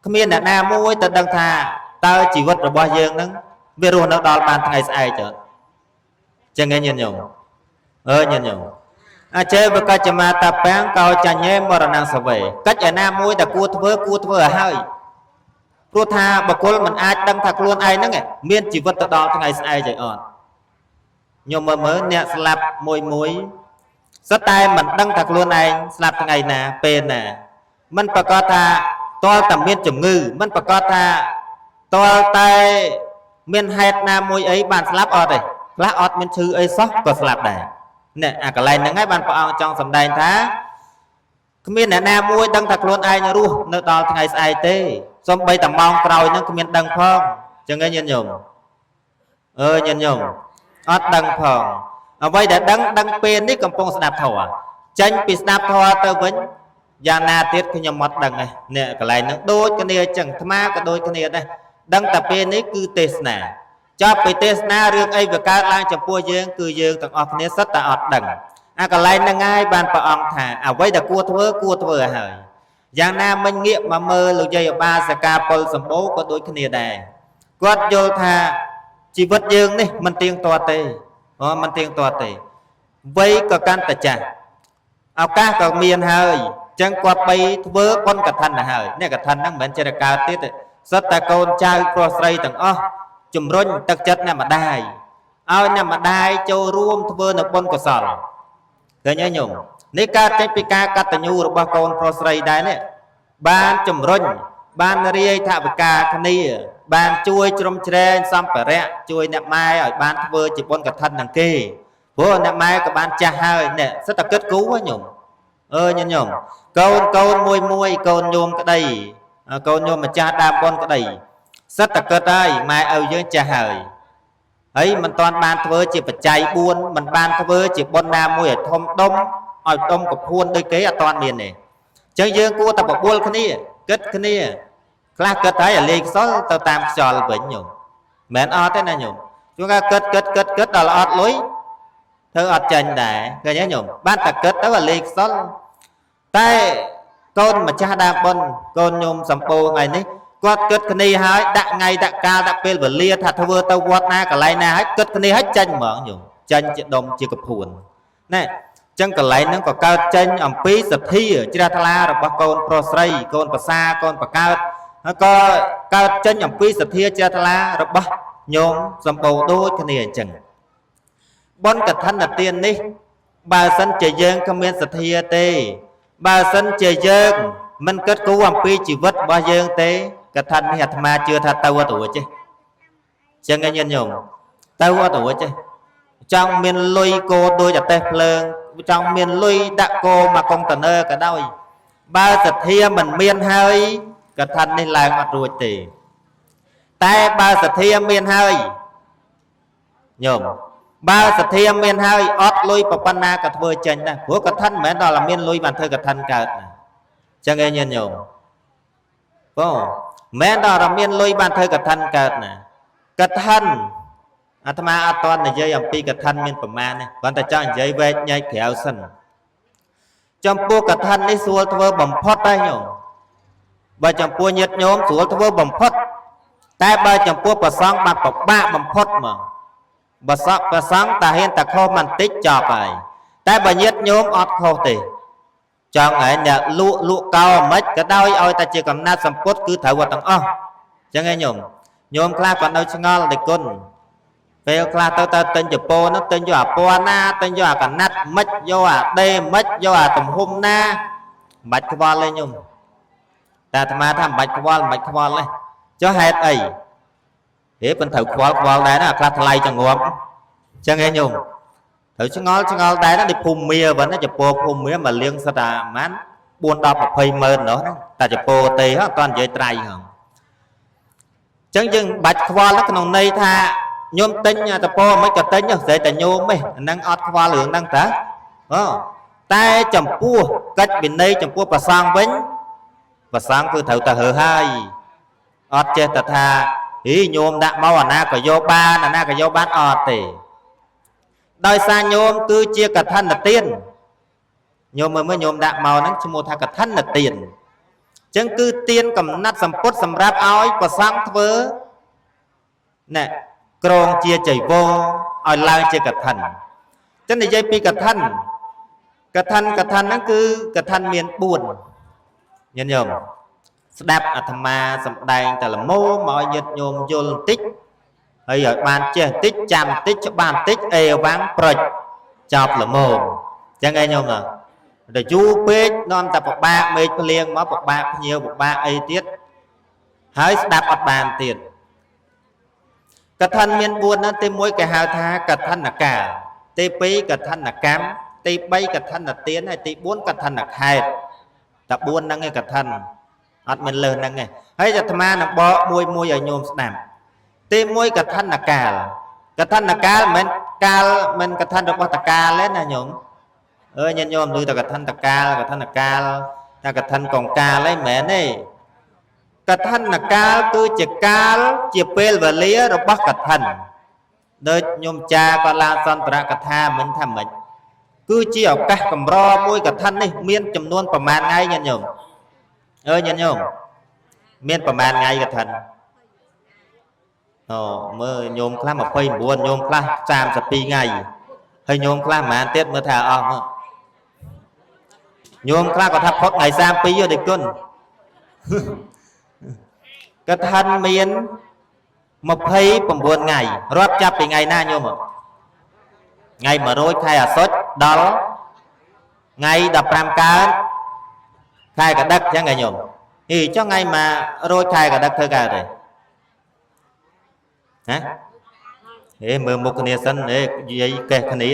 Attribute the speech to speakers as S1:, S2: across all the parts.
S1: miền là na môi tận đằng thà tao chỉ vật rồi bao dương nắng về rồi nó đòi bàn ngày sai chợ chẳng nghe nhìn nhung nhìn nhung chơi với cái chama ta bén cao chả nhé mà là nàng sợ về cách ở nam môi ta cua thưa ở hơi cua tha bậc cô mình ai đăng thật luôn ai nữa nghe miền chỉ vật đó ngày sai chạy on nhưng mà mới nè slap môi rất tay mình đăng thật luôn ai slap ngày nè pen nè mình phải có tha to tầm miền chủng ngư mình phải có tha to tay miền hạt nam môi ấy bàn slap ở đây lá ọt miền chư ấy sót có slap này nè cái này ngay bàn phải trong sầm đài thá miền nè nam môi đăng thật luôn ai nữa luôn nơi đó ngày sai tê xong bây tầm mong rồi nó miền đăng phong cho nghe nhìn nhung nhìn nhung ọt đăng phong vậy để đăng pen đấy cầm phong snap thầu tranh bị snap thầu tao vẫn gia na tiết cái nhom mất đăng này nè cái này nó đôi cái này chẳng tham cái đôi cái này đây đăng tập pen đấy cứ test nè cho bị test na riêng ấy về các lang trong pua dương cứ dương tầng ọt này rất là ọt đăng cái này là ngay bàn phải ông thả vậy là cua thưa hời gia na mình nghiệm mà mơ lục dây ở ba sẽ ca pol sầm bố có đôi cái này đây quát vô thà chỉ vật dương đi mình tiền toa tê mình tiền toa tê vậy có can ta chả cá có miền hơi chẳng quạt bay vớ con cả thân là hơi nè cả thân đang bên trên là cao tiết rất ta con trai crossray tầng chùm rôn特chất nè mà đài ao nè mà đài châu ruộng vớ nó con của sòn cái nhớ nhung nếu cá trái pika cắt tận nhu ba con crossray đài nè ban chùm rôn ban ria thạ bạc ca khani ban chui trong trên xăm phải rẽ chui nè mai ở ban vớ chỉ con cả thân đằng kia bữa nè mai các bạn cha hơi nè rất là kết cú quá nhung nhân nhung câu môi câu nhôm cái đây câu nhôm mà cha đam con cái đây rất là kết đây mai ở dưới cha hơi ấy mình toàn ban thưa chỉ phải chạy buôn mình ban thưa chỉ bon nam môi ở đông của khuôn đây kế ở toàn miền này chơi dương cua tập buôn cái này kết cái này là kết thấy ở liền số tao tam trò với nhung mẹ thế này nhung chúng ta kết đó là lối thưa ở trên này cái nhớ nhung ban tập kết đó là liền số tay con mà cha đam bon con nhôm sầm po ngày ní quát kết cái này hái đặng ngày đặng ca đặng pel và lia thật thưa tao quát na cả lại na hết kết cái này hết chân mở nhung chân chị đông chỉ cặp huồn này chân cả lại nó có cao chân ẩm pí sập thi ở chia thala rồi ba con prosray con pasa con cao nó có cao chân ẩm pí sập thi chia thala rồi ba nhôm sầm po đôi cái này chừng bon cả thân là tiền đi bà sân chơi dương comment sập thi tê bà sân chơi dương mình kết cú ẩm pí chỉ vất ba dương tê cả thân hạt ma chưa thật tao qua tuổi chứ chẳng nghe nhân nhung tao qua tuổi chứ trong miền lui cô đôi chặt tay phơn trong miền lui đã cô mà con tần ơ cả đôi ba giật thia mình miền hơi cả thân nên là mặt ruột tỉ tay ba giật thia miền hơi nhôm ba giật thia miền hơi ót lui papana cả thưa chân nè của cả thân mẹ đó là miền lui bàn thơ cả thân cả chẳng nghe nhân nhôm mẹ đó là miền lui bàn thơ cả thân cả nè cả thân tham gia toàn là dây ẩm pi cả thân miền phẩm man này còn ta cho dây về nhảy kéo sân trong pua cả thân đi xua thưa bầm phốt đây nhổ và trong pua nhiệt nhóm xua thưa bầm phốt tay ba trong pua bờ sáng mặt bọc ba bầm phốt mà bờ sáng ta hiện ta khô mình tích cho phải tay ba nhiệt nhóm ọt khô thì cho ngày nhà lụ cao mất cái đôi ơi ta chỉ cầm nát sầm phốt cứ thở qua tầng chẳng nghe nhôm kla còn đâu ngon để côn về kla tao tên chụp po nó tên cho po na tên cho cả nát mất do đây mất do tầm hôm na bạch qua lên nhung ta tham bạch qua lên cho hết ấy thế bên thử qua đấy là kla thay cho ngộp chẳng nghe nhung thử cho ngon đấy nó đi phun mía vẫn nó chụp po phun mía mà liên sao ta mán buôn đọc một phây mơn nữa ta chụp po tê hết toàn dây trai không chẳng dừng bạch qua nó còn này tha nhôm tinh nhà tập po mấy cái tinh sẽ tại nhôm ấy năng ọt qua lượng năng ta tay chầm pua cách bên đây chầm pua và sang cứ thầu ta hở hai ọt che ta tha ý nhôm đã mau à na có vô ba là na có vô bán ọt thì đôi xa nhôm cứ chia cả thân là tiền nhôm mới nhôm đã mau nó mua tha cả thân là tiền ចឹងគឺទានកំណត់សម្ពុតសម្រាប់ឲ្យប្រសង់ធ្វើណែក្រងជាចៃវរឲ្យឡើងជាកឋិនចឹងនិយាយពីកឋិនកឋិនហ្នឹងគឺកឋិនមាន4ញាតិញោមស្ដាប់អាត្មាសំដែងតែល្មមឲ្យញាតិញោមយល់បន្តិចហើយឲ្យបានចេះបន្តិចចាំបន្តិចច្បាស់បន្តិចអេវ៉ាំងប្រុចចប់ល្មមចឹងឯងញោមណាតែយូរពេកនាំតែពិបាកមេឃភ្លៀងមកពិបាកភ្ញៀវពិបាកអីទៀតហើយស្ដាប់អត់បានទៀតកឋិនមាន4ហ្នឹងទី1គេហៅថាកឋិនកាលទី2កឋិនកម្មទី3កឋិនទានហើយទី4កឋិនខេត្តតែ4ហ្នឹងឯងកឋិនអត់មានលើសហ្នឹងឯងហើយអាត្មានឹងបកមួយឲ្យញោមស្ដាប់ទី1កឋិនកាលកឋិនកាលមិនកាលមិនកឋិនរបស់តកាលទេណាញោមញាតិញោមឮតែកឋិនកាលតែកឋិនកងកាលឯងមិនមែនទេកឋិនកាលគឺជាកាលជាពេលវេលារបស់កឋិនដូចញោមចាក៏ឡើងសន្តរកថាមិញថាម៉េចគឺជាឱកាសកម្រមួយកឋិននេះមានចំនួនប្រមាណថ្ងៃញាតិញោមញាតិញោមមានប្រមាណថ្ងៃកឋិនមើលញោមខ្លះ29ញោមខ្លះ32ថ្ងៃហើយញោមខ្លះប្រហែលទៀតមើលថាអស់មើលញោមខ្លះក៏ថាផុតថ្ងៃ32ទេគុណកឋិនមាន29ថ្ងៃរាប់ចាប់ពីថ្ងៃណាញោមថ្ងៃ100ខែអាសត់ដល់ថ្ងៃ15កើតខែកដឹកចឹងឯងញោមចុះថ្ងៃ100ខែកដឹកធ្វើកើតទេណាមើលមុខគ្នាសិននិយាយកេះគ្នា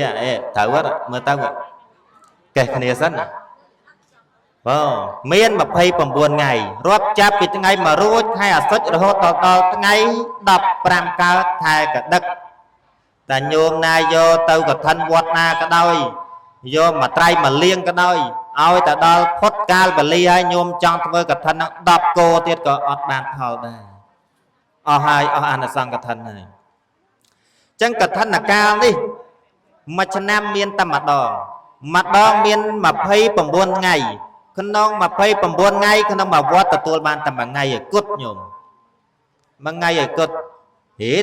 S1: ត្រូវអត់មើលទៅកេះគ្នាសិនមាន29ថ្ងៃរាប់ចាប់ពីថ្ងៃ100ខែអាសត់រហូតដល់ថ្ងៃ15កើតខែកដឹកតែញោមណាយកទៅកឋិនវត្តណាក៏ដោយយកមួយត្រៃមួយលៀងក៏ដោយឲ្យតែដល់ផុតកាលវេលាហើយញោមចង់ធ្វើកឋិនហ្នឹង10គោទៀតក៏អត់បានផលដែរអស់ហើយអស់អានិសង្ឃកឋិនហើយចឹងកឋិនកាលនេះមួយឆ្នាំមានតែម្ដងមាន29ថ្ងៃក្នុង29ថ្ងៃក្នុងមួយវត្តទទួលបានតែមួយថ្ងៃឲ្យគត់ញោមមួយថ្ងៃឲ្យគត់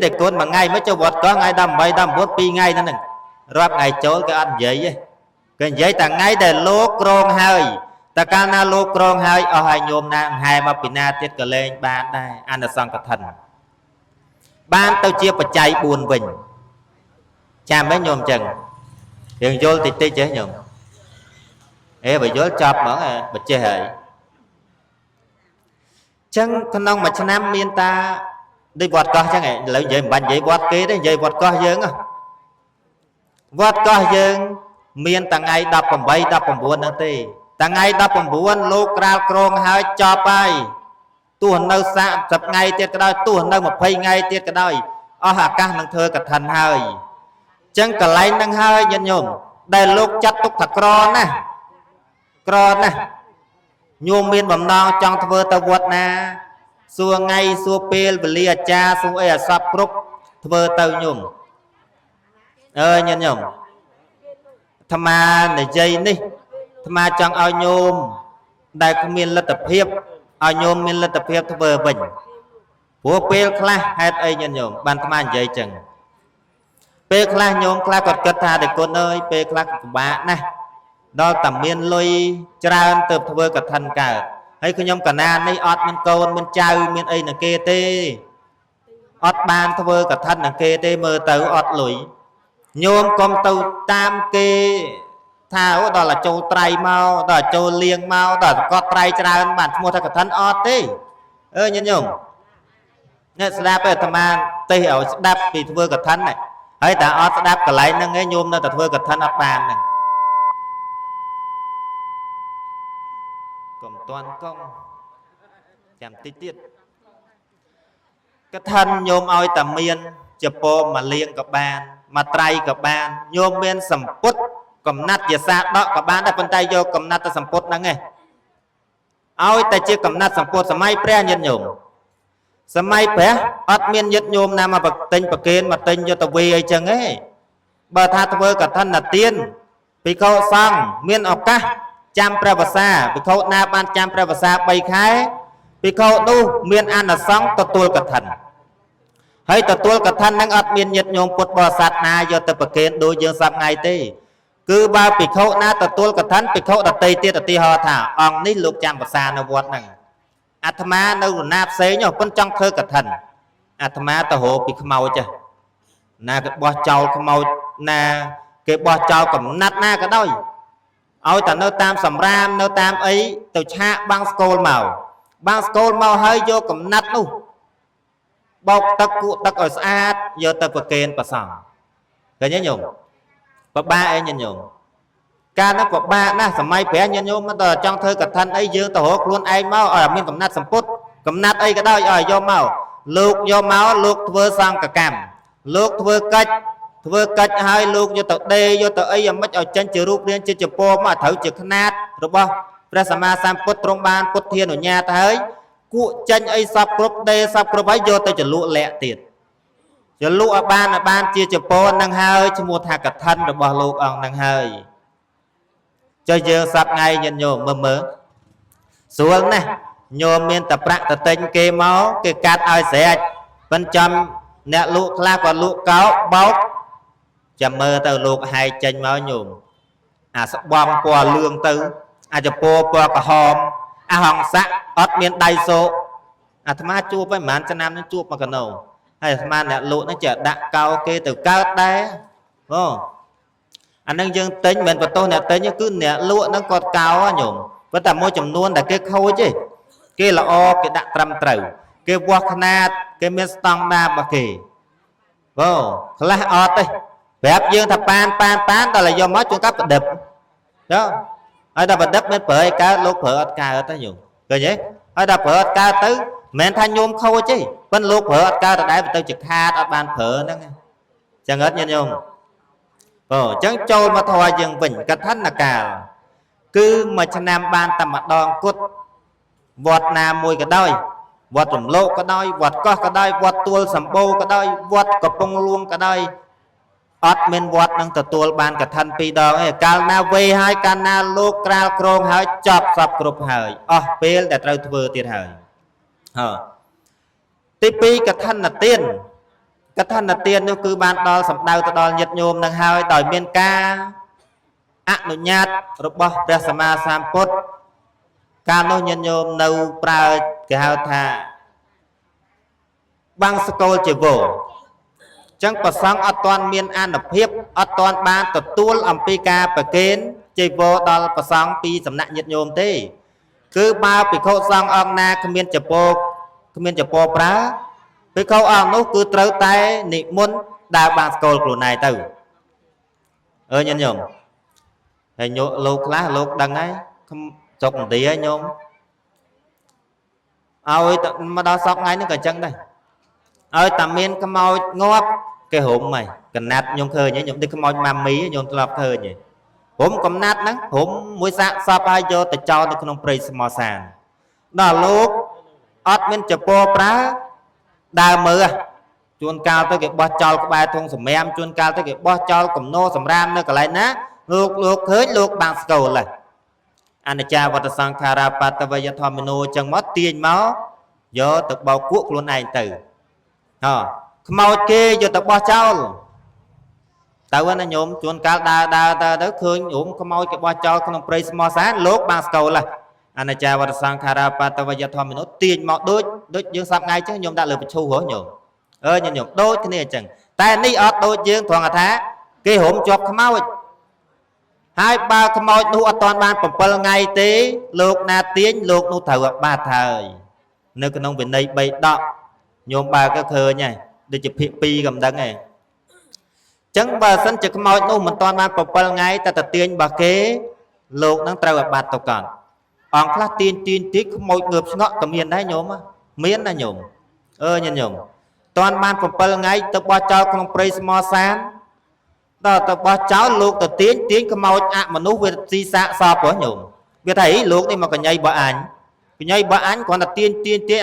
S1: តែគុណមួយថ្ងៃមិនចុះវត្តក៏ថ្ងៃ18 19 2ថ្ងៃហ្នឹងរាប់ថ្ងៃចូលគេអត់និយាយទេគេនិយាយតែថ្ងៃដែលលោកក្រងហើយតែកាលណាលោកក្រងហើយអស់ហើយញោមណាហែមកពីណាទៀតក៏លែងបានដែរអានិសង្ឃកឋិនបានទៅជាបច្ច័យ4វិញចាំមែនញោមចឹងយើងយល់តិចតិចទេញោមបើយល់ចប់ហ្មងបច្ចេះហើយចឹងក្នុងមួយឆ្នាំមានតាដូចវត្តកោះចឹងឥឡូវនិយាយមិនបាច់និយាយវត្តគេទេនិយាយវត្តកោះយើងវត្តកោះយើងមានតែថ្ងៃ18 19ហ្នឹងទេតែថ្ងៃ19លោកក្រាលក្រងហើយចប់ហើយទោះនៅ30ថ្ងៃទៀតក៏ដោយទោះនៅ20ថ្ងៃទៀតក៏ដោយអស់ឱកាសនឹងធ្វើកឋិនហើយចឹងកន្លែងហ្នឹងហើយញាតិញោមដែលលោកចាត់ទុកថាក្រណាស់ញោមមានបំណងចង់ធ្វើទៅវត្តណាសួរថ្ងៃសួរពេលវេលាអាចារ្យសួរអីអាសពគ្រប់ធ្វើទៅញោមញាតិញោមអាត្មានិយាយនេះអាត្មាចង់ឲ្យញោមដែលគ្មានលទ្ធភាពឲ្យញោមមានលទ្ធភាពធ្វើវិញព្រោះពេលខ្លះហេតុអីញាតិញោមបានអាត្មានិយាយចឹងពេលខ្លះញោមខ្លះគាត់គិតថាតែគុណអើយពេលខ្លះពិបាកណាស់ដល់តែមានលុយច្រើនទៅធ្វើកឋិនកើតហើយខ្ញុំកណាននេះអត់មានកូនមានចៅមានអីនឹងគេទេអត់បានធ្វើកឋិននឹងគេទេមើលទៅអត់លុយញោមកុំទៅតាមគេថាដល់តែចូលត្រៃមកដល់ចូលលៀងមកដល់កត់ត្រៃច្រើនបានឈ្មោះថាកឋិនអត់ទេញាតិញោមអ្នកស្ដាប់អាត្មាទេសឲ្យស្ដាប់ពីធ្វើកឋិនហើយតែអត់ស្ដាប់កន្លែងហ្នឹងឯងញោមនៅតែធ្វើកឋិនអត់បានហ្នឹងកុំតាន់កង់ចាំតិចទៀតកឋិនញោមឲ្យតែមានចពោមួយលៀងក៏បានមួយត្រៃក៏បានញោមមានសម្ពុតកំណាត់ជាសាដកក៏បានដែរប៉ុន្តែយកកំណាត់ទៅសម្ពុតហ្នឹងឯងឲ្យតែជាកំណាត់សម្ពុតសម័យព្រះញាតិញោមសម័យព្រះអត់មានញាតិញោមណាមកទិញប្រគេនមកទិញយកទៅវេអីចឹងទេបើថាធ្វើកឋិនទានភិក្ខុសង្ឃមានឱកាស ចាំព្រះវសាភិក្ខុណាបានចាំព្រះវសា3ខែភិក្ខុនោះមានអានិសង្សទទួលកឋិនហើយទទួលកឋិននឹងអត់មានញាតិញោមពុទ្ធបរិស័ទណាយកទៅប្រគេនដូចយើងសប្ថ្ងៃទេគឺបើភិក្ខុណាទទួលកឋិនភិក្ខុដតីទៀតឧទាហរណ៍ថាអង្គនេះលោកចាំវសានៅវត្តហ្នឹងអាត្មានៅរណាផ្សេងប៉ុន្តែចង់ធ្វើកឋិនអាត្មាទៅរកពីខ្មោចណាគេបោះចោលខ្មោចណាគេបោះចោលកំណាត់ណាក៏ដោយឲ្យតែនៅតាមសម្រាមនៅតាមអីទៅឆាកបាំងស្គលមកហើយយកកំណាត់នោះបោកទឹកគក់ទឹកឲ្យស្អាតយកទៅប្រគេនព្រះសង្ឃឃើញទេញោមបបាអីញោមកាលនោះពិបាកណាស់សម័យព្រះញាតិញោមមិនទៅចង់ធ្វើកឋិនអីយើងទៅរកខ្លួនឯងមកឲ្យមានកំណាត់សម្ពុតកំណាត់អីក៏ដោយឲ្យយកមកលោកយកមកលោកធ្វើសង្ឃកម្មលោកធ្វើកិច្ចឲ្យលោកយកទៅដេយកទៅអីយ៉ាងម៉េចឲ្យចេញជារូបរាងជាចពោមកត្រូវជាຂະຫນាតរបស់ព្រះសម្មាសម្ពុទ្ធទ្រង់បានពុទ្ធានុញ្ញាតហើយគួកចេញអីសពគ្រប់ដេសពគ្រប់ហើយយកទៅចលក់លាក់ទៀតចលក់ឲ្យបានជាចពោនឹងហើយឈ្មោះថាកឋិនរបស់លោកអង្គនឹងហើយចុះយើងសប្ថ្ងៃញាតិញោមមើលស្រួលណាស់ញោមមានតែប្រាក់តទិញគេមកគេកាត់ឲ្យស្រេចប៉ុន្តែចំអ្នកលក់ខ្លះក៏លក់កោបោកចាំមើលទៅលោកហែកចេញមកញោមអាស្បំពណ៌លឿងទៅអាចពោពណ៌ក្រហមអាហង្ស័កអត់មានដៃសោកអាត្មាជួបហើយប្រហែលឆ្នាំនេះជួបមកកណោហើយអាត្មាអ្នកលក់នេះចេះដាក់កោគេទៅកើតដែរអូអានឹងយើងទិញមិនបន្ទោសអ្នកទិញគឺអ្នកលក់ហ្នឹងគាត់កោញោមប៉ុន្តែមួយចំនួនដែលគេខូចទេគេល្អគេដាក់ត្រឹមត្រូវគេវាស់ຂະຫນាតគេមានស្តង់ដាររបស់គេអូខ្លះអត់ទេប្រាប់យើងថាប៉ានដល់តែយកមកជួនកាត់ប្រឌិបចុះហើយដល់ប្រឌិបមិនប្រើឲ្យកើតលោកប្រើអត់កើតទេញោមឃើញទេហើយដល់ប្រើអត់កើតទៅមិនមែនថាញោមខូចទេប៉ុន្តែលោកប្រើអត់កើតតែទៅជាខាតអត់បានប្រើហ្នឹងចឹងអត់ញាតិញោមអូអញ្ចឹងចូលមកធម៌យើងវិញកឋិនកាលគឺមួយឆ្នាំបានតែម្ដងគត់វត្តណាមួយក៏ដោយវត្តរំលោកក៏ដោយវត្តកោះក៏ដោយវត្តទួលសម្បូរក៏ដោយវត្តកំពង់លួងក៏ដោយអត់មានវត្តនឹងទទួលបានកឋិន2ដងទេកាលណាវេហើយកាលណាលោកក្រាលក្រងហើយចប់សពគ្រប់ហើយអស់ពេលដែលត្រូវធ្វើទៀតហើយទី2កឋិនទានកឋិនទាននោះគឺបានដល់សម្ដៅទៅដល់ញាតិញោមនឹងហើយដោយមានការអនុញ្ញាតរបស់ព្រះសម្មាសម្ពុទ្ធកាលនោះញាតិញោមនៅប្រើគេហៅថាបាំងសកលជីវរចឹងប្រសង់អត់ទាន់មានអានុភាពអត់ទាន់បានទទួលអំពីការប្រគេនជីវរដល់ប្រសង់ពីសំណាក់ញាតិញោមទេគឺបើភិក្ខុសង្ឃអង្គណាគ្មានចពោប្រើភិក្ខុអង្គនោះគឺត្រូវតែនិមន្តដើរបាំងសកលខ្លួនឯងទៅញាតិញោមហើយញោមលោកខ្លះលោកដឹងហើយចុកឥណ្ឌាញោមឲ្យមកដល់សពថ្ងៃនេះក៏អញ្ចឹងដែរឲ្យតែមានខ្មោចងាប់គេរុំហើយកណាត់ខ្ញុំឃើញខ្ញុំដូចខ្មោចម៉ាមីខ្ញុំធ្លាប់ឃើញរុំកំណាត់ហ្នឹងរុំមួយសាកសពហើយយកទៅចោលនៅក្នុងព្រៃស្មោសានដល់លោកអត់មានចពោប្រើដើរមើលជួនកាលទៅគេបោះចោលក្បែរធុងសម្រាមជួនកាលទៅគេបោះចោលកំណោសម្រាមនៅកន្លែងណាលោកឃើញលោកបាំងស្គលហើយអនិច្ចាវត្តសង្ខារាបតវយធម្មនោចឹងមកទាញមកយកទៅបោកគក់ខ្លួនឯងទៅខ្មោចគេយកទៅបោះចោលទៅណាញោមជួនកាលដើរទៅឃើញរុំខ្មោចគេបោះចោលក្នុងព្រៃស្មោសានលោកបាំងស្គលហើយអនិច្ចាវត្តសង្ខារាបតវយធម្មនោទាញមកដូចយើងសប្ថ្ងៃចឹងញោមដាក់លើបញ្ឈូហ៎ញោមញោមដូចគ្នាអញ្ចឹងតែនេះអត់ដូចយើងត្រង់ថាគេរុំជាប់ខ្មោចហើយបើខ្មោចនោះអត់តាន់បាន7ថ្ងៃទេលោកណាទាញលោកនោះត្រូវបាត់ហើយនៅក្នុងវិន័យ3ដកញោមបើក៏ឃើញហើយដូចជាភាគ2ក៏មិនដឹងដែរអញ្ចឹងបើសិនជាខ្មោចនោះមិនតាន់បាន7ថ្ងៃតែទៅទាញរបស់គេលោកនឹងត្រូវបាត់ទៅកត់អង្គខ្លះទាញខ្មោចងើបស្ងក់ក៏មានដែរញោមមានណាញោមញាតិញោមតាន់បាន7ថ្ងៃទៅបោះចោលក្នុងព្រៃស្មោសានដល់ទៅបោះចោលលោកទៅទាញខ្មោចអមនុស្សវាស៊ីសាកសពហ៎ញោមវាថាលោកនេះមកកញ្ញៃរបស់អញគ្រាន់តែទាញ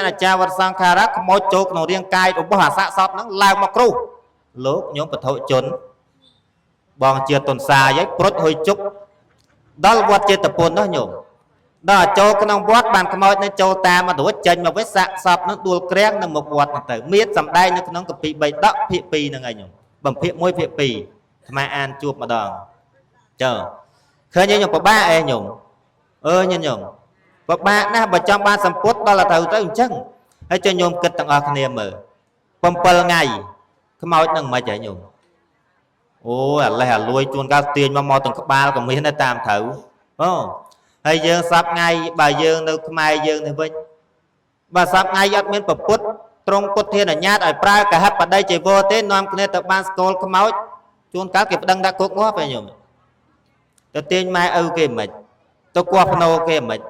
S1: អនិច្ចាវត្តសង្ខារៈខ្មោចចូលក្នុងរាងកាយរបស់អាសាកសពហ្នឹងឡើងមកគ្រូលោកញោមពធជនបងជាតុនសាយហើយព្រុចហុយជុក ដល់វត្តចេតពុននោះញោមដល់ចូលក្នុងវត្តបានខ្មោចនឹងចូលតាមមករួចចេញមកវិញសាកសពនឹងដួលក្រាំងនឹងមកវត្តហ្នឹងទៅមានសម្ដែងនៅក្នុងកពី3ដកភាគ2ហ្នឹងឯងញោមបំភាគ1ភាគ2ស្មាអានជួបម្ដងចើឃើញញោមពិបាកអេញោមញោមពិបាកណាស់បើចង់បានសម្ពុតដល់ទៅអញ្ចឹងហើយចុះញោមគិតទាំងអស់គ្នាមើល7ថ្ងៃខ្មោចនឹងមិនហីញោមអូអាលេះអាលួយជួនកាលទាញមកទាំងក្បាលក៏មានដែរតាមត្រូវហើយយើងសពថ្ងៃបើយើងនៅខ្មែរយើងនេះវិញបើសពថ្ងៃអត់មានប្រពុតត្រង់ពុទ្ធធានអញ្ញាតឲ្យប្រើកហបដីចៃវរទេនាំគ្នាទៅបានស្គលខ្មោចជួនកាលគេប្តឹងដាក់គុកងាប់ឯងញោមទៅទាញម៉ែឪគេមិនទៅគោះភ្នោគេមិន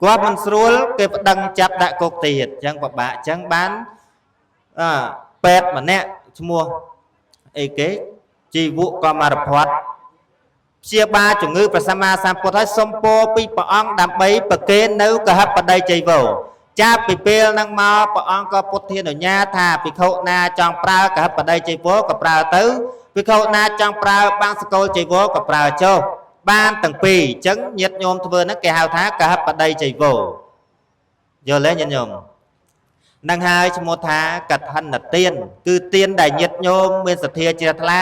S1: គោះមិនស្រួលគេប្តឹងចាប់ដាក់គុកទៀតអញ្ចឹងពិបាកអញ្ចឹងបានពេទ្យម្នាក់ឈ្មោះអីគេជីវកមរភ័ត្រព្យាបាលជំងឺព្រះសម្មាសម្ពុទ្ធឲ្យសុំពរពីព្រះអង្គដើម្បីប្រគេននៅកហបដីចៃវរចាប់ពីពេលហ្នឹងមកព្រះអង្គក៏ពុទ្ធធានអញ្ញាថាភិក្ខុណាចង់ប្រើកហបដីចៃវរក៏ប្រើទៅភិក្ខុណាចង់ប្រើបាំងសកលចៃវរក៏ប្រើចុះបានទាំងពីរអញ្ចឹងញាតិញោមធ្វើហ្នឹងគេហៅថាកហបដីចៃវរយល់ទេញាតិញោមនឹងហើយឈ្មោះថាកឋិនទានគឺទានដែលញាតិញោមមានសទ្ធាជ្រះថ្លា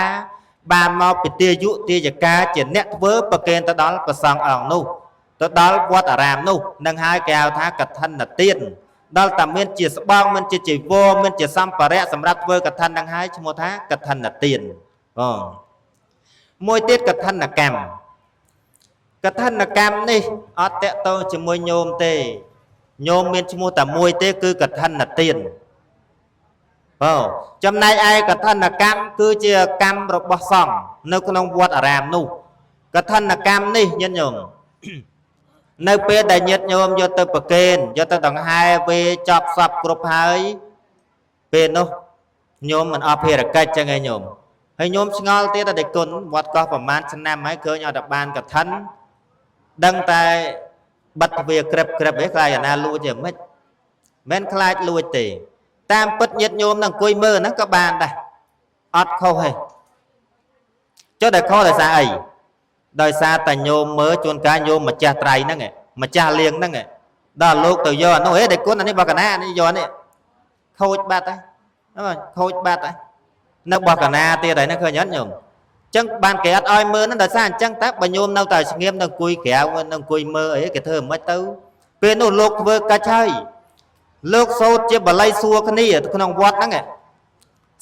S1: បានមកពីទាយុទាយកាជាអ្នកធ្វើប្រគេនទៅដល់ព្រះសង្ឃអង្គនោះទៅដល់វត្តអារាមនោះនឹងហើយគេហៅថាកឋិនទានដល់តែមានជាស្បង់មានជាជីវរមានជាសម្ភារៈសម្រាប់ធ្វើកឋិននឹងហើយឈ្មោះថាកឋិនទានមួយទៀតកឋិនកម្មកឋិនកម្មនេះអត់តកតងជាមួយញោមទេញោមមានឈ្មោះតែមួយទេគឺកឋិនទានចំណែកឯកឋិនកម្មគឺជាកម្មរបស់សង្ឃនៅក្នុងវត្តអារាមនោះកឋិនកម្មនេះញាតិញោមនៅពេលដែលញាតិញោមយកទៅប្រគេនយកទៅដង្ហែវេចប់សពគ្រប់ហើយពេលនោះញោមមិនអស់ភារកិច្ចចឹងឯងញោមហើយញោមឆ្ងល់ទៀតតែគុណវត្តកោះប្រមាណឆ្នាំហើយឃើញឲ្យតែបានកឋិនដឹងតែបិទទ្វារក្រឹបឯងខ្លាចអាណាលួចទេមិនមែនខ្លាចលួចទេតាមពិតញាតិញោមនឹងអង្គុយមើលហ្នឹងក៏បានដែរអត់ខុសទេចុះតែខុសដោយសារអីដោយសារតែញោមមើលជួនកាលញោមម្ចាស់ត្រៃហ្នឹងម្ចាស់លៀងហ្នឹងដល់លោកទៅយកអានោះហេដែលគុណអានេះបកណានេះយកនេះខូចបាត់ហើយខូចបាត់ហើយនៅបកណាទៀតហើយហ្នឹងឃើញអត់ញោមចឹងបានគេអត់ឲ្យមើលហ្នឹងដោយសារអញ្ចឹងតែបើញោមនៅតែស្ងៀមនៅអង្គុយក្រៅនៅអង្គុយមើលអីគេធ្វើមិនទៅពេលនោះលោកធ្វើកាច់ហើយលោកសូត្រជាបល័យសួរគ្នាក្នុងវត្តហ្នឹង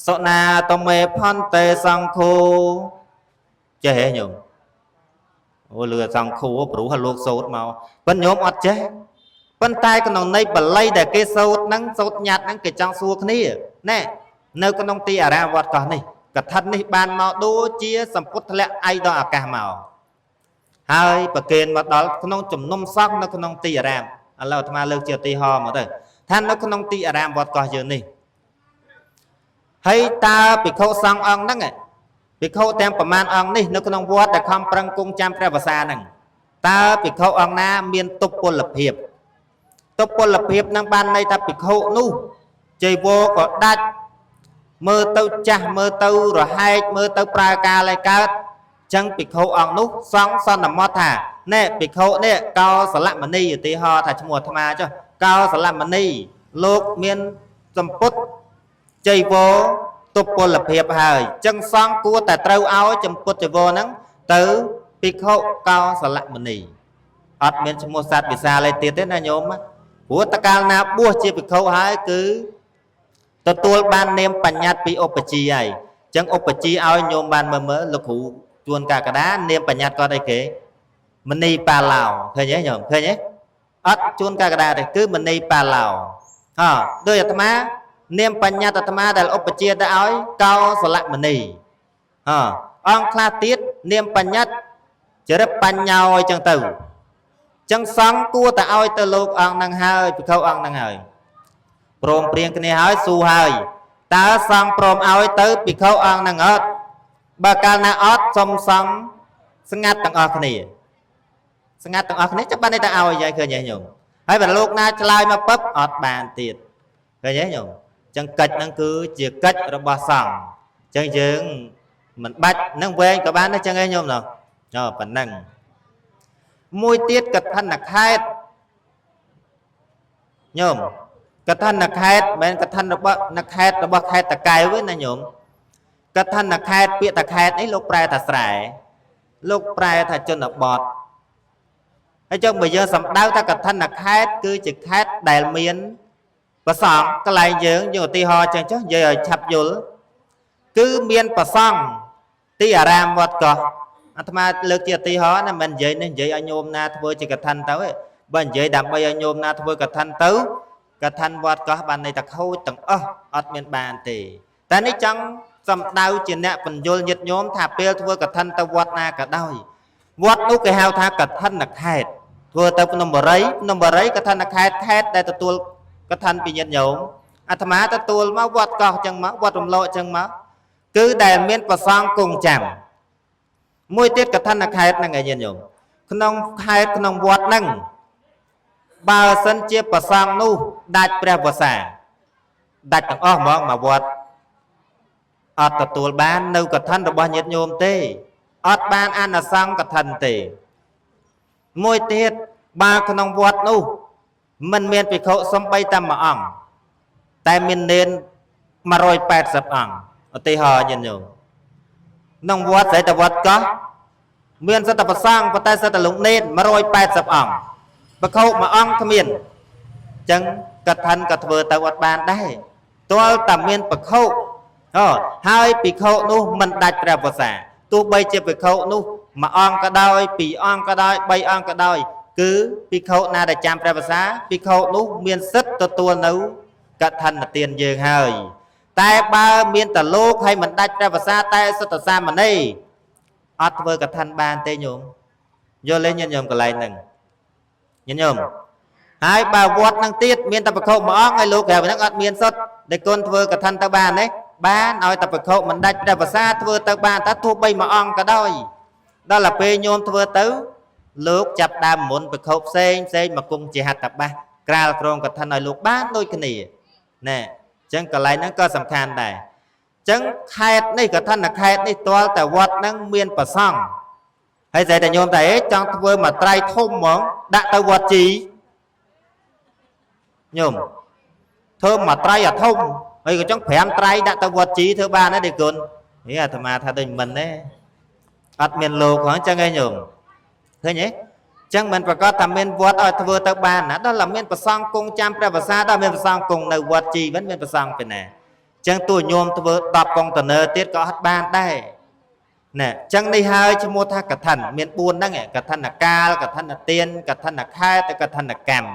S1: សុណាតមេផន្តេសង្ឃោចេះហ៎ញោមអូលឺសង្ឃោព្រោះលោកសូត្រមកប៉ុន្តែញោមអត់ចេះប៉ុន្តែក្នុងន័យបល័យដែលគេសូត្រហ្នឹងសូត្រញ៉ាត់ហ្នឹងគេចង់សួរគ្នាណែនៅក្នុងទីអារាមវត្តកោះនេះកឋិននេះបានមកដូចជាសម្ពុតធ្លាក់ឯដល់អាកាសមកហើយប្រគេនមកដល់ក្នុងជំនុំសង្ឃនៅក្នុងទីអារាមឥឡូវអាត្មាលើកជាឧទាហរណ៍មកទៅថានៅក្នុងទីអារាមវត្តកោះយើងនេះហើយតើភិក្ខុសង្ឃអង្គហ្នឹងភិក្ខុទាំងប្រមាណអង្គនេះនៅក្នុងវត្តដែលខំប្រឹងគង់ចាំព្រះវស្សាហ្នឹងតើភិក្ខុអង្គណាមានទុពលភាពហ្នឹងបានន័យថាភិក្ខុនោះចៃវរក៏ដាច់មើលទៅចាស់មើលទៅរហែកមើលទៅប្រើការឲ្យកើតចឹងភិក្ខុអង្គនោះសង្ឃសន្មតថាណែភិក្ខុនេះកោសលមនីឧទាហរណ៍ថាឈ្មោះអាត្មាចុះកោសលមនីលោកមានសម្ពុតចៃវរទុពលភាពហើយចឹងសង្ឃគួរតែត្រូវឲ្យចម្ពុតចៃវរហ្នឹងទៅភិក្ខុកោសលមនីអត់មានឈ្មោះសត្វវិសាលឯទៀតទេណាញោមព្រោះតកាលណាបួសជាភិក្ខុហើយគឺទទួលបាននាមបញ្ញត្តិពីឧបជាហើយចឹងឧបជាឲ្យញោមបានមើលលោកគ្រូជួនកកដានាមបញ្ញត្តិគាត់អីគេមនីបាឡោឃើញទេញោមឃើញទេអត់ជួនកកដាទេគឺមនីបាឡោដោយអាត្មានាមបញ្ញត្តិអាត្មាដែលឧបជាទៅឲ្យកោសលមនីអង្គខ្លះទៀតនាមបញ្ញត្តិចរិតបញ្ញោអញ្ចឹងទៅចឹងសង្ឃគួរតែឲ្យទៅលោកអង្គហ្នឹងហើយភិក្ខុអង្គហ្នឹងហើយព្រមព្រៀងគ្នាហើយស៊ូហើយតើសង្ឃព្រមឲ្យទៅភិក្ខុអង្គហ្នឹងអត់បើកាលណាអត់សុំសង្ឃស្ងាត់ទាំងអស់គ្នាចាប់បានតែឲ្យយាយឃើញទេញោមហើយបើលោកណាឆ្លើយមកពឹបអត់បានទៀតឃើញទេញោមចឹងកិច្ចហ្នឹងគឺជាកិច្ចរបស់សង្ឃចឹងយើងមិនបាច់នឹងវែងក៏បានដែរចឹងឯងញោមណោះប៉ុណ្ណឹង មួយទៀតកឋិនខេត្តញោមកឋិនខេត្តមិនមែនកឋិនរបស់ខេត្តរបស់ខេត្តតកែវទេណាញោមកឋិនខេត្តពាក្យតខេត្តនេះលោកប្រែថាស្រែលោកប្រែថាជនបទហើយចុះបើយើងសំដៅថាកឋិនខេត្តគឺជាខេត្តដែលមានប្រសង់កន្លែងយើងឧទាហរណ៍ចឹងចុះនិយាយឲ្យឆាប់យល់គឺមានប្រសង់ទីអារាមវត្តកោះអាត្មាលើកជាឧទាហរណ៍ណាមិននិយាយនេះនិយាយឲ្យញោមណាធ្វើជាកឋិនទៅទេបើនិយាយដើម្បីឲ្យញោមណាធ្វើកឋិនទៅកឋិនវត្តកោះបានន័យថាខូចទាំងអស់អត់មានបានទេតែនេះចង់សំដៅជាអ្នកបញ្យលញាតិញោមថាពេលធ្វើកឋិនទៅវត្តណាក៏ដោយវត្តនោះគេហៅថាកឋិនខេត្តធ្វើទៅភ្នំបរិយកឋិនខេត្តខេត្តដែលទទួលកឋិនពីញាតិញោមអាត្មាទទួលមកវត្តកោះចឹងមកវត្តរំលោចឹងមកគឺដែលមានប្រសង់គង់ចាំមួយទៀតកឋិនខេត្តហ្នឹងឯងញាតិញោមក្នុងខេត្តក្នុងវត្តហ្នឹងបើសិនជាប្រសង់នោះដាច់ព្រះវស្សាដាច់ទាំងអស់ហ្មងមកវត្តអត់ទទួលបាននៅកឋិនរបស់ញាតិញោមទេអត់បានអានិសង្សកឋិនទេមួយទៀតបើក្នុងវត្តនោះមិនមានភិក្ខុសំបីតែមួយអង្គតែមាននេន180អង្គឧទាហរណ៍ញាតិញោមក្នុងវត្តស្រីតវត្តកោះមានសិទ្ធិប្រសង់ប៉ុន្តែសិទ្ធិលោកនេន180អង្គភិក្ខុមួយអង្គគ្មានអញ្ចឹងកឋិនក៏ធ្វើទៅអត់បានដែរទាល់តែមានភិក្ខុហើយភិក្ខុនោះមិនដាច់ព្រះវស្សាទោះបីជាភិក្ខុនោះមួយអង្គក៏ដោយពីរអង្គក៏ដោយបីអង្គក៏ដោយគឺភិក្ខុណាដែលចាំព្រះវស្សាភិក្ខុនោះមានសិទ្ធិទទួលនៅកឋិនទានយើងហើយតែបើមានតែលោកហើយមិនដាច់ព្រះវស្សាតែសិទ្ធិសាមណេរអត់ធ្វើកឋិនបានទេញោមយល់ទេញាតិញោមកន្លែងហ្នឹងញាតិញោមហើយបើវត្តហ្នឹងទៀតមានតែភិក្ខុមួយអង្គហើយលោកក្រៅហ្នឹងអត់មានសុទ្ធដែលគុណធ្វើកឋិនទៅបានទេបានឲ្យតែភិក្ខុមិនដាច់ព្រះវស្សាធ្វើទៅបានតែទោះបីមួយអង្គក៏ដោយដល់តែពេលញោមធ្វើទៅលោកចាប់ដើមមុនភិក្ខុផ្សេងមកគង់ជាហត្ថបាសក្រាលក្រងកឋិនឲ្យលោកបានដូចគ្នាណែអញ្ចឹងកន្លែងហ្នឹងក៏សំខាន់ដែរអញ្ចឹងខេត្តនេះកឋិនខេត្តនេះទាល់តែវត្តហ្នឹងមានប្រសង់ហើយតែញោមតែចង់ធ្វើមួយត្រៃធំហ្មងដាក់ទៅវត្តជីញោមធ្វើមួយត្រៃអាធំហើយក៏ចង់5ត្រៃដាក់ទៅវត្តជីធ្វើបានទេគុណអាត្មាថាដូចមិនទេអត់មានលោកហ្នឹងអញ្ចឹងឯងញោមឃើញទេអញ្ចឹងមិនប្រកាសថាមានវត្តឲ្យធ្វើទៅបានណាដល់តែមានប្រសង់គង់ចាំព្រះវស្សាដល់មានប្រសង់គង់នៅវត្តជីវិញមានប្រសង់ពីណាអញ្ចឹងតួញោមធ្វើ10កុងតឺន័រទៀតក៏អត់បានដែរណែអញ្ចឹងនេះហើយឈ្មោះថាកឋិនមាន4ហ្នឹងកឋិនកាលកឋិនទានកឋិនខេត្តកឋិនកម្ម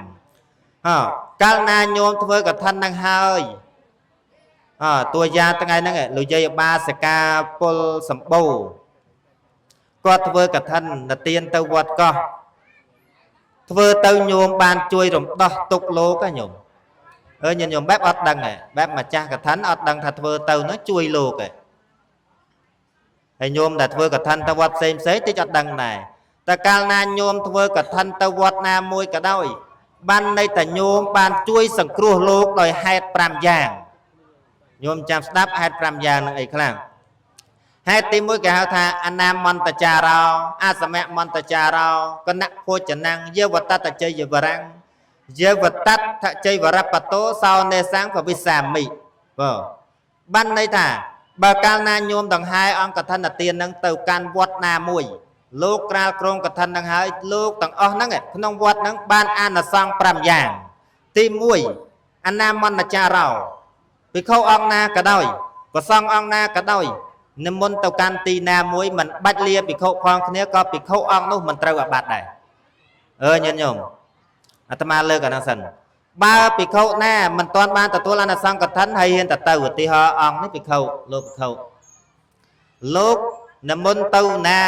S1: កាលណាញោមធ្វើកឋិនហ្នឹងហើយតួយ៉ាងថ្ងៃហ្នឹងលោកយាយបាសិកាពលសម្បូរគាត់ធ្វើកឋិនទានទៅវត្តកោះធ្វើទៅញោមបានជួយរំដោះទុកលោកញោមញោមបែបអត់ដឹងបែបម្ចាស់កឋិនអត់ដឹងថាធ្វើទៅនោះជួយលោកហើយញោមដែលធ្វើកឋិនទៅវត្តផ្សេងតិចអត់ដឹងដែរតែកាលណាញោមធ្វើកឋិនទៅវត្តណាមួយក៏ដោយបានន័យតែញោមបានជួយសង្គ្រោះលោកដោយហេតុ5យ៉ាងញោមចាំស្ដាប់ហេតុ5យ៉ាងនឹងអីខ្លះហេតុទី1គេហៅថាអនាមន្តចារោអសមមន្តចារោគណៈភោចនំយវតតជ័យវរាំងយវតតជ័យវរបតោសោនេសាំងភវិសាមិបានន័យថាបើកាលណាញោមដង្ហែអង្គកឋិនទាននឹងទៅកាន់វត្តណាមួយលោកក្រាលក្រងកឋិននឹងហើយលោកទាំងអស់ហ្នឹងក្នុងវត្តហ្នឹងបានអានិសង្ស5យ៉ាងទី1អនាមន្តចារោភិក្ខុអង្គណាក៏ដោយប្រសង់អង្គណាក៏ដោយនិមន្តទៅកាន់ទីណាមួយមិនបាច់លាភិក្ខុផងគ្នាក៏ភិក្ខុអង្គនោះមិនត្រូវអាបត្តិដែរញាតិញោមអាត្មាលើកអាហ្នឹងសិនបើភិក្ខុណាមិនទាន់បានទទួលអានិសង្សកឋិនហើយហ៊ានទៅឧទាហរណ៍អង្គនេះភិក្ខុលោកនិមន្តទៅណា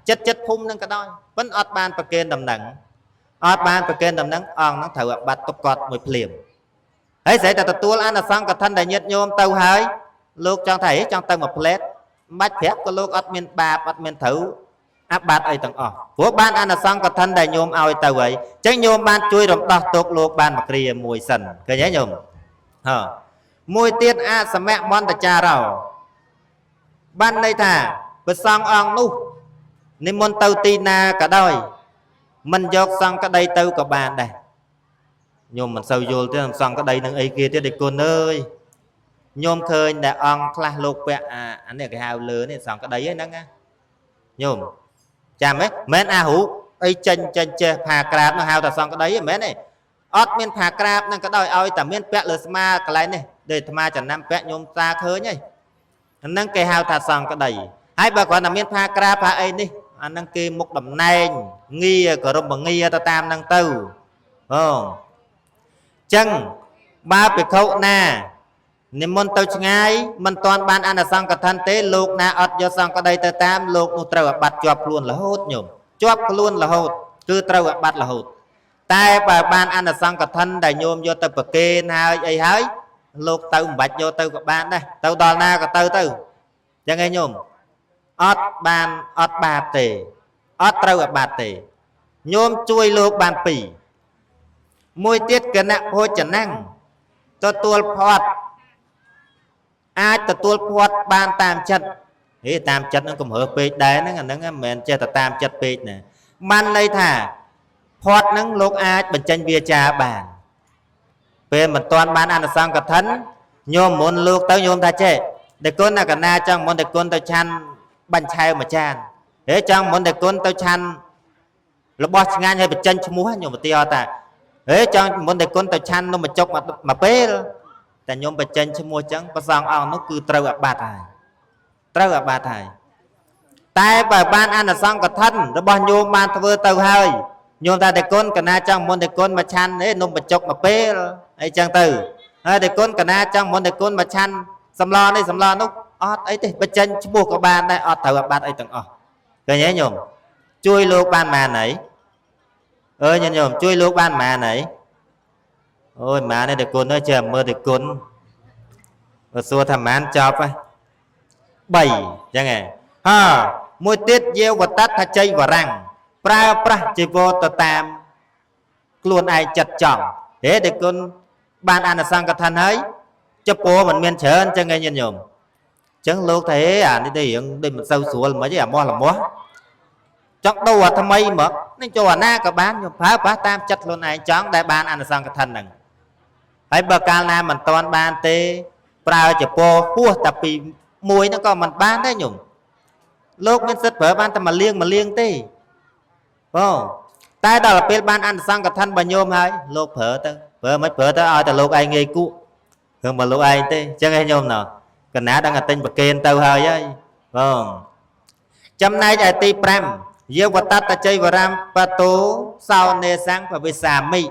S1: ចិត្តភូមិនឹងក៏ដោយប៉ុន្តែអត់បានប្រគេនដំណឹងអង្គហ្នឹងត្រូវអាបត្តិទុកគាត់មួយភ្លាមហើយស្រីតែទទួលអានិសង្សកឋិនដែលញាតិញោមទៅហើយលោកចង់ថាចង់ទៅមួយផ្លែតមិនបាច់ប្រាប់ក៏លោកអត់មានបាបអត់មានត្រូវអាបត្តិអីទាំងអស់ព្រោះបានអានិសង្សកឋិនដែលញោមឲ្យទៅហើយអញ្ចឹងញោមបានជួយរំដោះទុកលោកបានមួយគ្រាមួយសិនឃើញទេញោមមួយទៀតអសមមន្តចារោបានន័យថាព្រះសង្ឃអង្គនោះនិមន្តទៅទីណាក៏ដោយ mình dọc xong cái đây tao có bàn đây nhôm mình sâu vô thế xong cái đây nâng ấy kia thế để cô ơi nhôm khơi đã on class lục bẹ anh này cái hào lứa này xong cái đấy ấy nâng á nhôm chà mấy mến hú ấy chân chân chê phà crab nó hào ta xong cái đấy mến này ót miên phà crab nâng cái đôi ơi ta miên bẹ lửa ma cái này này để ma chẳng năm bẹ nhôm ta khơi nhỉ nâng cái hào ta xong cái đấy hai bà còn là miên phà crab phà ấy đi anh nâng kia một đầm nền nghi có rộng bằng nghi ta tam nâng tư chân ba bị khâu na niệm môn tao ngay mình toàn ban ăn là xong cả thân tế lục na ọt do xong cái đây tao tam lục nó trâu bạt chọp luôn là hốt nhổm chọp luôn là hốt cứ trâu bạt là hốt tai bà ban ăn là xong cả thân đại nhôm vô tao bậc kê na ấy hái lục tao bạch vô tao của ban đây tao đòn na cả tao chẳng nghe nhôm ọt ban ọt ba tề ọt trâu bạt tề nhôm chui lục ban pì môi tiết cái nặng hôi chẳng năng cho tuột phọt ai ta tuột phọt ban tam chất thế tam chất nó cũng hợp page đấy nó mình chơi ta tam chất page này man đây thả phọt nó lúc ai bên chân bia trà bàn về mình toàn ban ăn là xong cả thân nhôm muốn lúc tao nhôm ta chơi để con là cả na trong muốn để con tao chăn bánh chai mà chan thế trong muốn để con tao chăn là boss ngang hay bên chân múa nhôm một tiêu ta thế trong muốn để con tao chăn nó mà chọc mà bếแต่ញោមបច្ចេញឈ្មោះចឹងប្រសងអង្គនោះគឺត្រូវអាបត្តិហើយត្រូវអាបត្តិហើយតែបើបានអានិសង្ឃកឋិនរបស់ញោមបានធ្វើទៅហើយញោមថាតែគុណកណាចង់មុនតែគុណមកឆាន់ទេនំបញ្ចុកមកពេលអីចឹងទៅហើយតែគុណកណាចង់មុនតែគុណមកឆាន់សម្លនេះសម្លនោះអត់អីទេបច្ចេញឈ្មោះក៏បានដែរអត់ត្រូវអាបត្តិអីទាំងអស់ឃើញទេញោមជួយលោកបានម៉ានអីញោមជួយលោកបានម៉ានអីôi má này để con nói chờ mơ để con và xua thầm án chọc ấy 7 chẳng nghe ha môi tiết gieo và tắt thà chay và răng pra pra chỉ vô tờ tam luôn ai chặt chỏng thế để con ban ăn là sang cả thân ấy cho bố mình miên chớn chẳng nghe nhìn nhổm chẳng lúc thế đi hiện đi mình sâu sủa là mới chứ mo là mo chắc đâu à thầm ấy mà nên cho na cả bán nhổm phá tam chặt luôn ai chóng đại ban ăn là sang cả thân này hãy bờ cao nam mình toàn ban tê prao chỉ po hua tập vì mùi nó còn mình ban đấy nhung lúc mình rất vợ ban ta mà liêng tê tai đó là bên ban ăn sang cả thân bà nhôm hay lúc vợ mấy vợ tới ai ta lúc ai nghe cụ thường mà lúc ai tê chẳng ai nhôm nào cần ná đang là tên bậc kên tao hơi ấy chấm nay đại ti pram yêu vật tát ta chơi và ram và tố sau nê sáng và vì xà mi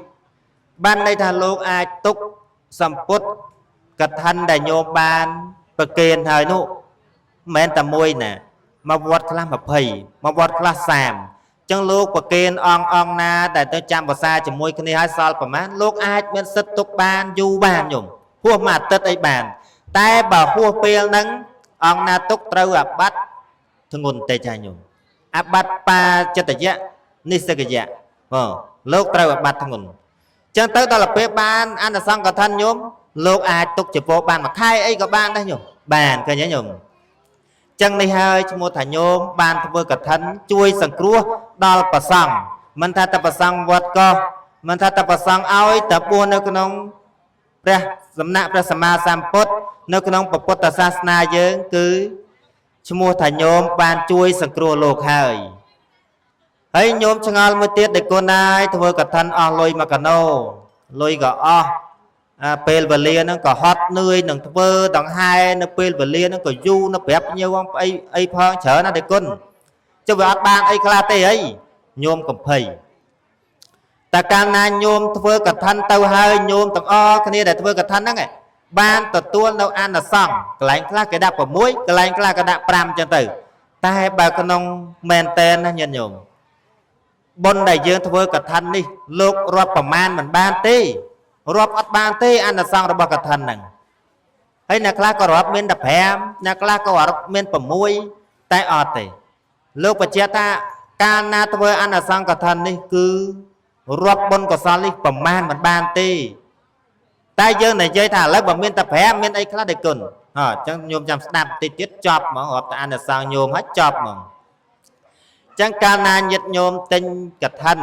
S1: ban đây thà lúc ai túc sầm putกฐันได้โยมบานประเกณฑ์เฮยนุแม้แต่มวยน่ะมาวัดคลามาเพยมาวัดคลาสามจังลูกประเกณฑ์อองนาแต่ต้องจำภาษาจะมวยคนนี้ให้สอนประมาณลูกอาจเป็นสตุกบานอยู่บานอยู่พวกมาตัดไอ้บานแต่บ่พวกเปลนั้นอองนาตุกเตาอับบัดทงุนเตจาอยู่อับบัดปาจตยะนิสกยะลูกเตาอับบัดทงุนจังเตาตลอดเปบานอันสังกัดท่านโยมลูกอาจตุกจะโปบานมาใครไอ้กับบ้านได้โยมบานก็ยังโยมจังในเฮยชโมถ่ายโยมบานทเวกับท่านช่วยสังครัวดอลประสังมันถ้าตะประสังวัดก็มันถ้าตะประสังเอาไอ้ตะปูนในขนมพระสำนักพระสมมาสัมพุทธในขนมปพุทธศาสนาเยอะคือชโมถ่ายโยมบานช่วยสังครัวโลกเฮยให้โยมชงอลมือเตี้ยเด็กคนนายทเวกับท่านอลอยมากโนลอยก็ពេលវេលាហ្នឹងក៏ហត់នឿយនឹងធ្វើទាំងហើយនៅពេលវេលាហ្នឹងក៏យូរនៅប្រាប់ញោមអីផងច្រើនណាស់តែគុណចុះវាអត់បានអីខ្លះទេអីញោមកំភៃតែកាលណាញោមធ្វើកឋិនទៅហើយញោមទាំងអស់គ្នាដែលធ្វើកឋិនហ្នឹងបានទទួលនៅអានិសង្ឃកន្លែងខ្លះគេដាក់6កន្លែងខ្លះគេដាក់5ចឹងទៅតែបើក្នុងមែនតែនណាញាតិញោមបុណ្យដែលយើងធ្វើកឋិននេះលោករាប់ប្រមាណមិនបានទេរាប់អត់បានទេអានិសង្ឃរបស់កឋិនហ្នឹងហើយអ្នកខ្លះក៏រាប់មាន15អ្នកខ្លះក៏រាប់មាន6តែអត់ទេលោកបញ្ជាក់ថាកាលណាធ្វើអានិសង្ឃកឋិននេះគឺរាប់បុណ្យកុសលនេះប្រមាណមិនបានទេតែយើងនិយាយថាឥឡូវបើមានតែ5មានអីខ្លះទេគុណអញ្ចឹងញោមចាំស្ដាប់តិចទៀតចប់ហ្មងរាប់តែអានិសង្ឃញោមហើយចប់ហ្មង ចឹងកាលណាញាតិញោមទិញកឋិន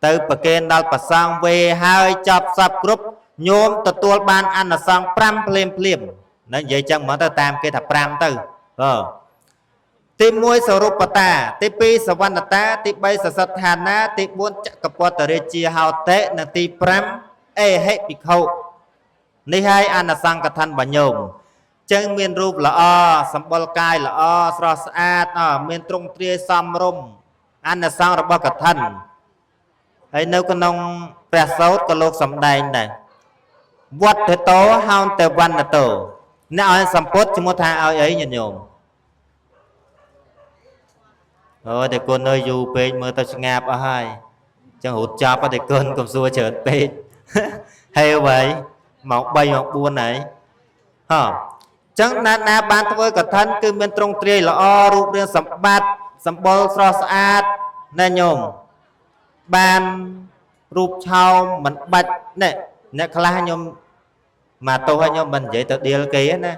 S1: ទៅប្រគេនដល់ព្រះសង្ឃវេហើយចប់សពគ្រប់ញោមទទួលបានអានិសង្ស5ភ្លាមណានិយាយចឹងមកទៅតាមគេថា5ទៅទី1សរុបតាទី2សវណ្ណតាទី3សសត្ឋានាទី4ចក្រពតរាជាហោតេនិងទី5អេហិភិក្ខុនេះហើយអានិសង្សកឋិនបញ្ញោមចឹងមានរូបល្អសម្បុរកាយល្អស្រស់ស្អាតមានទ្រង់ទ្រាយសមរម្យអានិសង្សរបស់កឋិនហើយនៅក្នុងព្រះសោតក៏លោកសម្ដែងដែរវត្តតោហោនតវណ្ណតោអ្នកឲ្យសម្ពុតឈ្មោះថាឲ្យអីញាតិញោមតែគុណនៅយូរពេកមើលទៅស្ងាប់អស់ហើយចឹងរត់ចាប់តែគុណកុំសួរច្រើនពេកហេវ៉ៃមក3មក4ហើយចឹងណាបានធ្វើកឋិនគឺមានទ្រង់ទ្រាយល្អរូបរាងសម្បត្តិសម្បុរស្រស់ស្អាតណាញោមបានរូបឆោមមិនបាច់អ្នកខ្លះញោមមកទោសឲ្យញោមមិននិយាយទៅដៀលគេណានេះ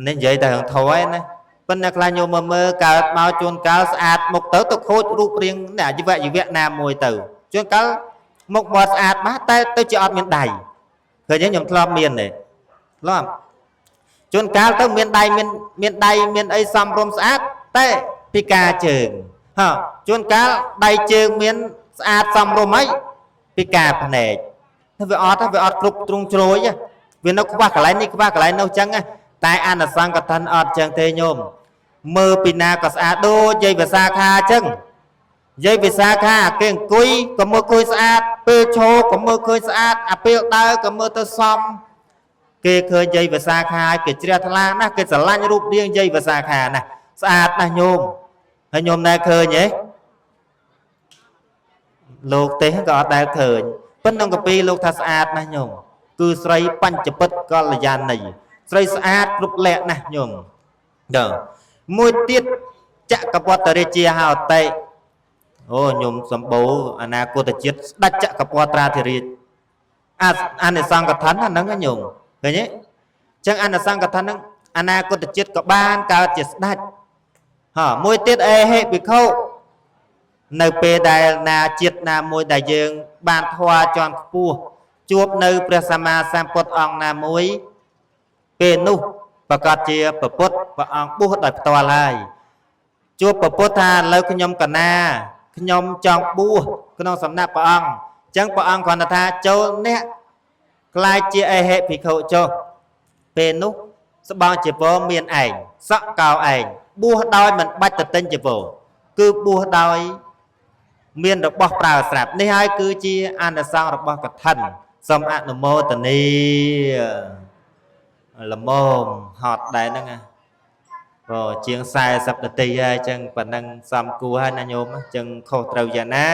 S1: និយាយតែរឿងធរឯណាប៉ុន្តែខ្លះញោមមើលកើតមកជួនកាលស្អាតមុខទៅខូចរូបរាងអាជីវៈណាមួយទៅជួនកាលមុខមាត់ស្អាតមកតែទៅជាអត់មានដៃឃើញទេខ្ញុំធ្លាប់មានទេធ្លាប់ជួនកាលទៅមានដៃមានអីសំរុំស្អាតតែពិការជើងជួនកាលដៃជើងមានស្អាតសំរុំហើយពិការភ្នែកវាអត់គ្រប់ទ្រង់ជ្រោយវានៅខ្វះកន្លែងនេះខ្វះកន្លែងនោះចឹងតែអានិសង្សកឋិនអត់ចឹងទេញោមមើលពីណាក៏ស្អាតដូចយាយវិសាខាចឹងយាយវិសាខាគេអង្គុយក៏មើលឃើញស្អាតពេលឈរក៏មើលឃើញស្អាតអាពេលដើរក៏មើលទៅសមគេឃើញយាយវិសាខាគេជ្រះថ្លាណាស់គេស្រឡាញ់រូបរាងយាយវិសាខាណាស់ស្អាតណាស់ញោមហើយញោមណែឃើញទេលោកទេក៏អត់ដែលឃើញប៉ុន្តែកាពីលោកថាស្អាតណាស់ញោមគឺស្រីបញ្ចពិតកល្យាណីស្រីស្អាតគ្រប់លក្ខណាស់ញោមមួយទៀតចក្រពតរាជាហោតេអូញោមសម្បូរអនាគតជាតិស្ដេចចក្រពតរាធិរាជអានិសង្សកឋិនហ្នឹងញោមឃើញទេចឹងអានិសង្សកឋិនហ្នឹងអនាគតជាតិក៏បានកើតជាស្ដេចមួយទៀតអេហេភិក្ខុនៅពេលដែលណាជាតិណាមួយដែលយើងបានធွာជាន់ខ្ពស់ជួបនៅព្រះសម្មាសម្ពុទ្ធអង្គណាមួយពេលនោះប្រកាសជាព្រះពុទ្ធព្រះអង្គបួសដោយផ្ទាល់ហើយជួបព្រះពុទ្ធថាឥឡូវខ្ញុំកណាខ្ញុំចង់បួសក្នុងសំណាក់ព្រះអង្គអញ្ចឹងព្រះអង្គគ្រាន់តែថាចូលអ្នកខ្លាចជាអេហេភិក្ខុចុះពេលនោះស្បង់ជីវរមានឯងសក់កោឯងបួសដោយមិនបាច់ទៅទិញជីវរគឺបួសដោយមានរបស់ប្រើស្រាប់នេះហើយគឺជាអានិសង្សរបស់កឋិនសូមអនុមោទនីល្មមហត់ដែរហ្នឹងជាង40នាទីហើយអញ្ចឹងប៉ណ្ណឹងសំគួរហើយណាញោមអញ្ចឹងខុសត្រូវយ៉ាងណា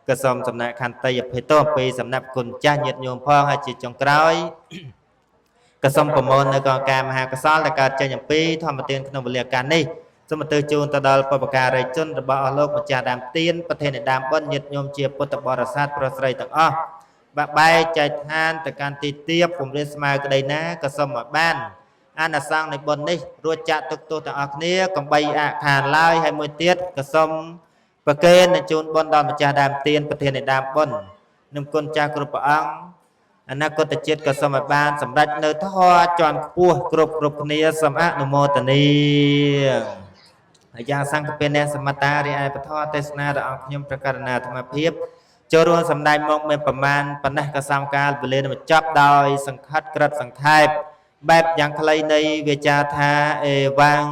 S1: ក៏សូមសំណាក់ខន្តីអភ័យទោសពីសំណាក់គុណចាស់ញាតិញោមផងហើយជាចុងក្រោយក៏សូមប្រមូលនៅកងការមហាកុសលដែលកើតចេញអំពីធម្មទានក្នុងវេលាកាលនេះសូមទៅជូនទៅដល់បុព្វការីជនរបស់អស់លោកម្ចាស់ដើមទានប្រធានដើមបុណ្យញាតិញោមជាពុទ្ធបរិស័ទប្រុសស្រីទាំងអស់បាក់បែកចែកឋានទៅកាន់ទីទាបពំរៀនស្មើក្តីណាក៏សូមឲ្យបានអានិសង្សនៃបុណ្យនេះរួចចាក់ទុកទោសទាំងអស់គ្នាកំបីអខានឡើយហើយមួយទៀតក៏សូមប្រគេនជូនបុណ្យដល់ម្ចាស់ដើមទានប្រធានដើមបុណ្យនឹងគុណចាស់គ្រប់ព្រះអង្គអនាគតជាតិក៏សូមឲ្យបានសម្រេចនៅធម៌ជាន់ខ្ពស់គ្រប់គ្នាសូមអនុមោទនីហើយយ៉ាងសង្ឃពេលនេះសមត្តារីឯពធទេសនាដល់អង្គខ្ញុំប្រកាសណាអាត្មាភាពចូលរួមសម្ដែងមកមានប្រមាណប៉ុណ្ណេះក៏សំកាលវេលានឹងចប់ដោយសង្ខិតក្រិតសង្ខេបបែបយ៉ាងខ្លីនៃវាចាថាអេវ៉ាំង